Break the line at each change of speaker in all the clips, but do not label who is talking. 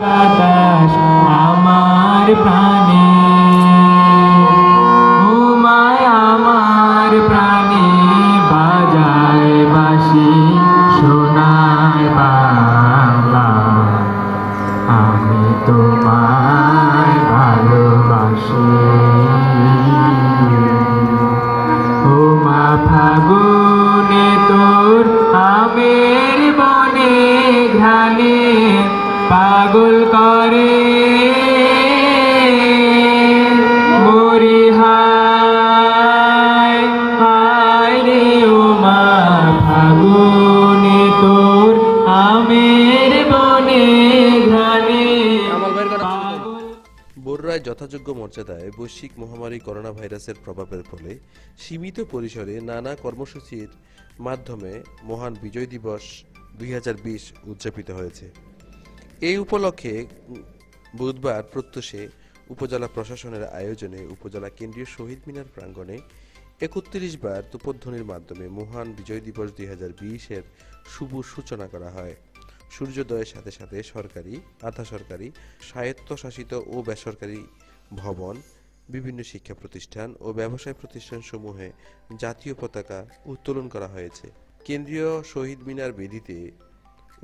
বাতাস আমার প্রাণে, ঘুমায় আমার প্রাণে, বাজায় বাঁশি সোনার বাংলা। আমি তোমায় ভালোবাসি। ও মা ফাগুনে তোর আমের বনে ঘ্রাণে পাগল করে মরি হায় হায় রে। ও মা ফাগুনে তোর আমের বনে ঘ্রাণে।
বরুড়ায় যথাযোগ্য মর্যাদায় বৈশ্বিক মহামারী করোনা ভাইরাসের প্রভাবের ফলে সীমিত পরিসরে নানা কর্মসূচির মাধ্যমে মহান বিজয় দিবস 2020 উদযাপিত হয়েছে। এই উপলক্ষে বুধবার প্রত্যুষে উপজেলা প্রশাসনের আয়োজনে উপজেলা কেন্দ্রীয় শহীদ মিনার প্রাঙ্গণে 31 বার তুপধ্বনির মাধ্যমে মহান বিজয় দিবস 2020-এর শুভ সূচনা করা হয়। সূর্যোদয়ের সাথে সাথে সরকারি, আধা সরকারি, স্বায়ত্তশাসিত ও বেসরকারি ভবন, বিভিন্ন শিক্ষা প্রতিষ্ঠান ও ব্যবসায় প্রতিষ্ঠানসমূহে জাতীয় পতাকা উত্তোলন করা হয়েছে। কেন্দ্রীয় শহীদ মিনার বেদিতে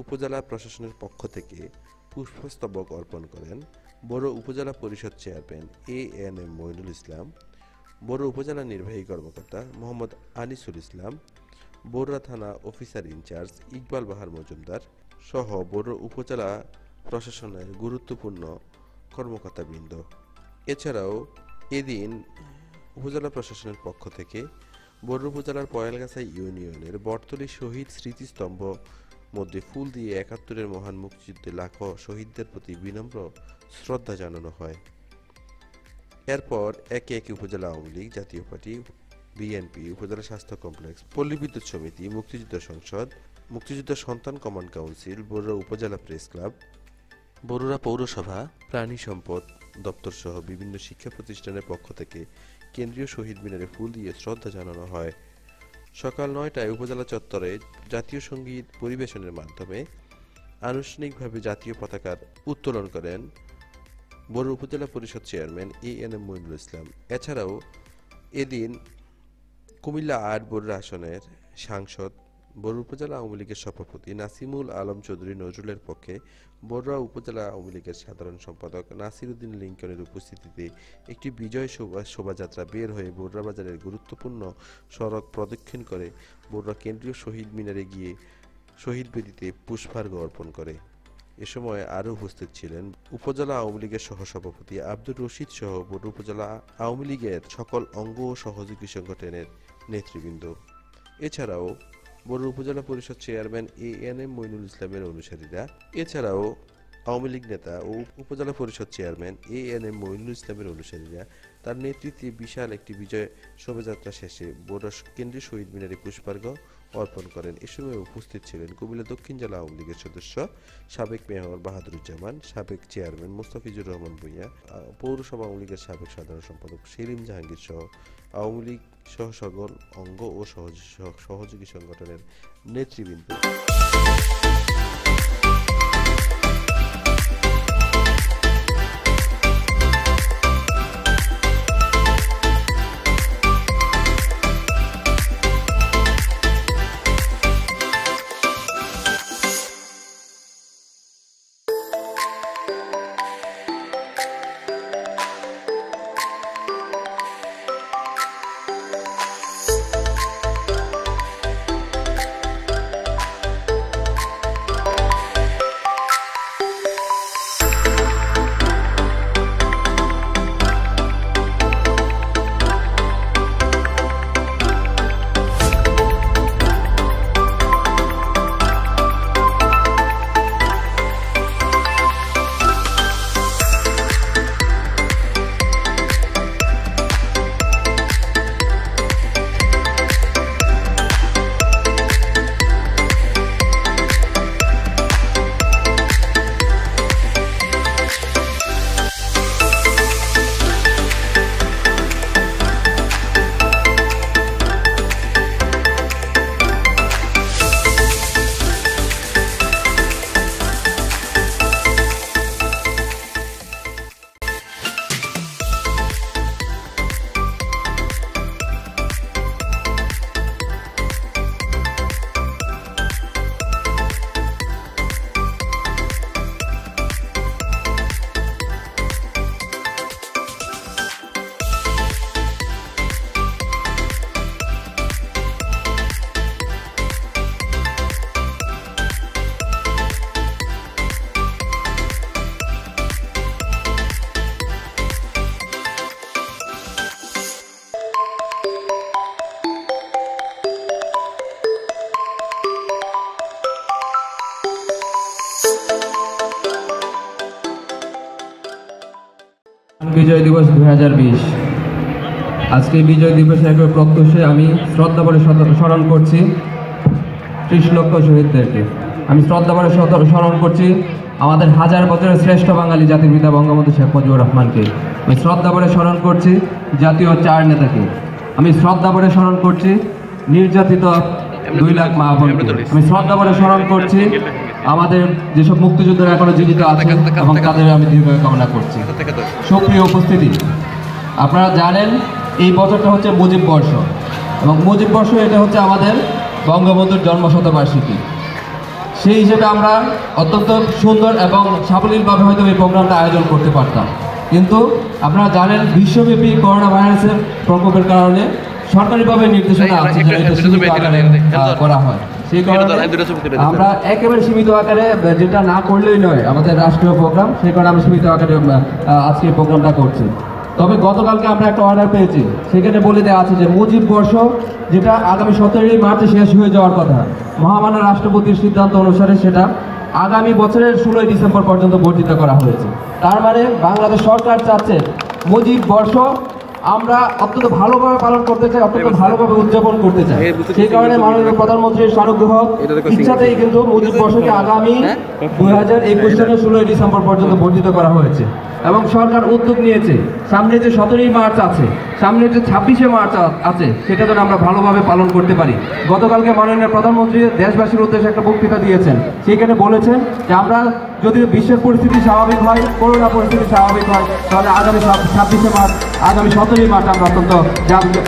উপজেলা প্রশাসনের পক্ষ থেকে পুষ্পস্তবক অর্পণ করেন বড় উপজেলা পরিষদ চেয়ারম্যান ANM মইনুল ইসলাম, বড় উপজেলা নির্বাহী কর্মকর্তা মোহাম্মদ আনিসুল ইসলাম, বরুড়া থানা অফিসার ইনচার্জ ইকবাল বাহার মজুমদার সহ বড় উপজেলা প্রশাসনের গুরুত্বপূর্ণ কর্মকর্তাবৃন্দ। এছাড়াও এদিন উপজেলা প্রশাসনের পক্ষ থেকে বড় উপজেলার পয়ালগাছা ইউনিয়নের বটতলী শহীদ স্মৃতিস্তম্ভ মধ্যে ফুল দিয়ে 71-এর মহান মুক্তিযুদ্ধে লাখো শহীদদের প্রতি বিনম্র শ্রদ্ধা জানানো হয়। এরপর একে একে উপজেলা আওয়ামী লীগ, জাতীয় পার্টি, বিএনপি, উপজেলা স্বাস্থ্য কমপ্লেক্স, পল্লী বিদ্যুৎ সমিতি, মুক্তিযুদ্ধ সংসদ, মুক্তিযুদ্ধ সন্তান কমান্ড কাউন্সিল, বরুড়া উপজেলা প্রেস ক্লাব, বরুড়া পৌরসভা, প্রাণী সম্পদ দপ্তর সহ বিভিন্ন শিক্ষা প্রতিষ্ঠানের পক্ষ থেকে কেন্দ্রীয় শহীদ মিনারে ফুল দিয়ে শ্রদ্ধা জানানো হয়। সকাল 9টায় উপজেলা চত্বরে জাতীয় সঙ্গীত পরিবেশনের মাধ্যমে আনুষ্ঠানিকভাবে জাতীয় পতাকার উত্তোলন করেন বড় উপজেলা পরিষদ চেয়ারম্যান ANM মইনুল ইসলাম। এছাড়াও এদিন কুমিল্লা ৮ বরুড়া আসনের সাংসদ, বরুড়া উপজেলা আওয়ামী লীগের সভাপতি নাসিমুল আলম চৌধুরী নজরুলের পক্ষে বরুড়া উপজেলা আওয়ামী লীগের সাধারণ সম্পাদক নাসির উদ্দিন লিংকনের উপস্থিতিতে একটি বিজয় শোভাযাত্রা বের হয়ে বরুড়া বাজারের গুরুত্বপূর্ণ সড়ক প্রদক্ষিণ করে বরুড়া কেন্দ্রীয় শহীদ মিনারে গিয়ে শহীদ বেদিতে পুষ্পার্ঘ্য অর্পণ করে। এ সময় আরও উপস্থিত ছিলেন উপজেলা আওয়ামী লীগের সহসভাপতি আব্দুর রশিদ সহ বরুড়া উপজেলা আওয়ামী লীগের সকল অঙ্গ ও সহযোগী সংগঠনের নেতৃবৃন্দ। এছাড়াও বরুড়া উপজেলা পরিষদ চেয়ারম্যান ANM মইনুল ইসলামের অনুসারীরা, এছাড়াও আওয়ামী লীগ নেতা ও উপজেলা পরিষদ চেয়ারম্যান ANM মইনুল ইসলামের অনুসারীরা তার নেতৃত্বে বিশাল একটি বিজয় শোভাযাত্রা শেষে বরুড়া কেন্দ্রীয় শহীদ মিনারে পুষ্পার্ঘ্য অর্পণ করেন। এ সময় উপস্থিত ছিলেন কুমিল্লা দক্ষিণ জেলা আওয়ামী লীগের সদস্য সাবেক মেয়র বাহাদুরুজ্জামান, সাবেক চেয়ারম্যান মোস্তাফিজুর রহমান ভূঁইয়া, পৌরসভা আওয়ামী লীগের সাবেক সাধারণ সম্পাদক সেলিম জাহাঙ্গীর সহ আওয়ামী লীগ সহ সকল অঙ্গ ও সহযোগী সংগঠনের নেতৃবৃন্দ।
বিজয় দিবস 2020। আজকে বিজয় দিবসে একবার প্রত্যক্ষে আমি শ্রদ্ধাভরে স্মরণ করছি 30 লক্ষ শহীদদেরকে। আমি শ্রদ্ধাভরে স্মরণ করছি আমাদের হাজার বছরের শ্রেষ্ঠ বাঙালি জাতির পিতা বঙ্গবন্ধু শেখ মুজিবুর রহমানকে। আমি শ্রদ্ধাভরে স্মরণ করছি জাতীয় 4 নেতাকে। আমি শ্রদ্ধাভরে স্মরণ করছি নির্যাতিত 2 লাখ মা বোনকে। আমি শ্রদ্ধাভরে স্মরণ করছি আমাদের যেসব মুক্তিযোদ্ধারা এখনো জীবিত আছেন এবং তাদের আমি দীর্ঘায়ু কামনা করছি। সুপ্রিয় উপস্থিতি, আপনারা জানেন এই বছরটা হচ্ছে মুজিব বর্ষ এবং মুজিব বর্ষ এটা হচ্ছে আমাদের বঙ্গবন্ধুর জন্মশতবার্ষিকী। সেই হিসেবে আমরা অত্যন্ত সুন্দর এবং সাবলীলভাবে হয়তো এই প্রোগ্রামটা আয়োজন করতে পারতাম, কিন্তু আপনারা জানেন বিশ্বব্যাপী করোনা ভাইরাসের প্রকোপের কারণে সরকারিভাবে নির্দেশনা আছে যে এটা সীমিত আকারে করা হয়। সেই কারণে আমরা একেবারে সীমিত আকারে, যেটা না করলেই নয় আমাদের রাষ্ট্রীয় প্রোগ্রাম, সেই কারণে আমরা সীমিত আকারে আজকে প্রোগ্রামটা করছি। তবে গতকালকে আমরা একটা অর্ডার পেয়েছি, সেখানে বলে দেওয়া আছে যে মুজিব বর্ষ যেটা আগামী 17ই মার্চে শেষ হয়ে যাওয়ার কথা, মহামান্য রাষ্ট্রপতির সিদ্ধান্ত অনুসারে সেটা আগামী বছরের 16ই ডিসেম্বর পর্যন্ত বর্ধিত করা হয়েছে। তার মানে বাংলাদেশ সরকার চাচ্ছে মুজিব বর্ষ আমরা অত্যন্ত ভালোভাবে পালন করতে চাই, অত্যন্ত ভালোভাবে উদযাপন করতে চাই। সেই কারণে মাননীয় প্রধানমন্ত্রীর সানুগ্রহ ইচ্ছাতেই কিন্তু মুজিব বর্ষকে আগামী 2021 সালের 16ই ডিসেম্বর পর্যন্ত বর্ধিত করা হয়েছে এবং সরকার উদ্যোগ নিয়েছে সামনে যে 17ই মার্চ আছে, সামনে যে 26শে মার্চ আছে, সেটা যেন আমরা ভালোভাবে পালন করতে পারি। গতকালকে মাননীয় প্রধানমন্ত্রী দেশবাসীর উদ্দেশ্যে একটা বক্তৃতা দিয়েছেন, সেইখানে বলেছেন যে আমরা যদি বিশ্বের পরিস্থিতি স্বাভাবিক হয়, করোনা পরিস্থিতি স্বাভাবিক হয়, তাহলে আগামী 26শে মার্চ, আগামী 17ই মার্চ আমরা অত্যন্ত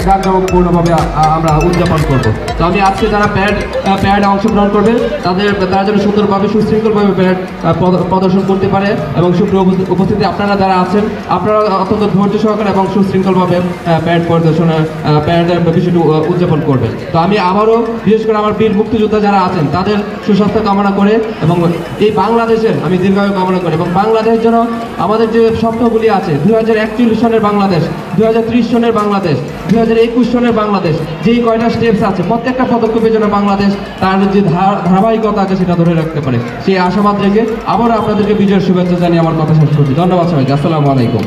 জাঁকজমকপূর্ণভাবে আমরা উদযাপন করব। তো আমি আজকে যারা প্যারেডে অংশগ্রহণ করবে তারা যেন সুন্দরভাবে সুশৃঙ্খলভাবে প্যারেড প্রদর্শন করতে পারে এবং সুপ্রিয় উপস্থিতি আপনারা যারা আছেন আপনারা অত্যন্ত ধৈর্য সহকারে এবং সুশৃঙ্খলভাবে প্যারেডের বিষয়টি উদযাপন করবেন। তো আমি আবারও বিশেষ করে আমার বীর মুক্তিযোদ্ধা যারা আছেন তাদের সুস্বাস্থ্য কামনা করে এবং এই বাংলাদেশের আমি দীর্ঘায়ু কামনা করি এবং বাংলাদেশ যেন আমাদের যে স্বপ্নগুলি আছে 2041 সনের বাংলাদেশ, 2030 সনের বাংলাদেশ, 2021 সনের বাংলাদেশ, যেই কয়টা স্টেপস আছে প্রত্যেকটা পদক্ষেপের জন্য বাংলাদেশ তার যে ধারাবাহিকতা আছে সেটা ধরে রাখতে পারে, সেই আশাবাদ রেখে আবারও আপনাদেরকে বিজয়ের শুভেচ্ছা জানিয়ে আমার কথা শেষ করছি। ধন্যবাদ সবাইকে। আসসালামু আলাইকুম।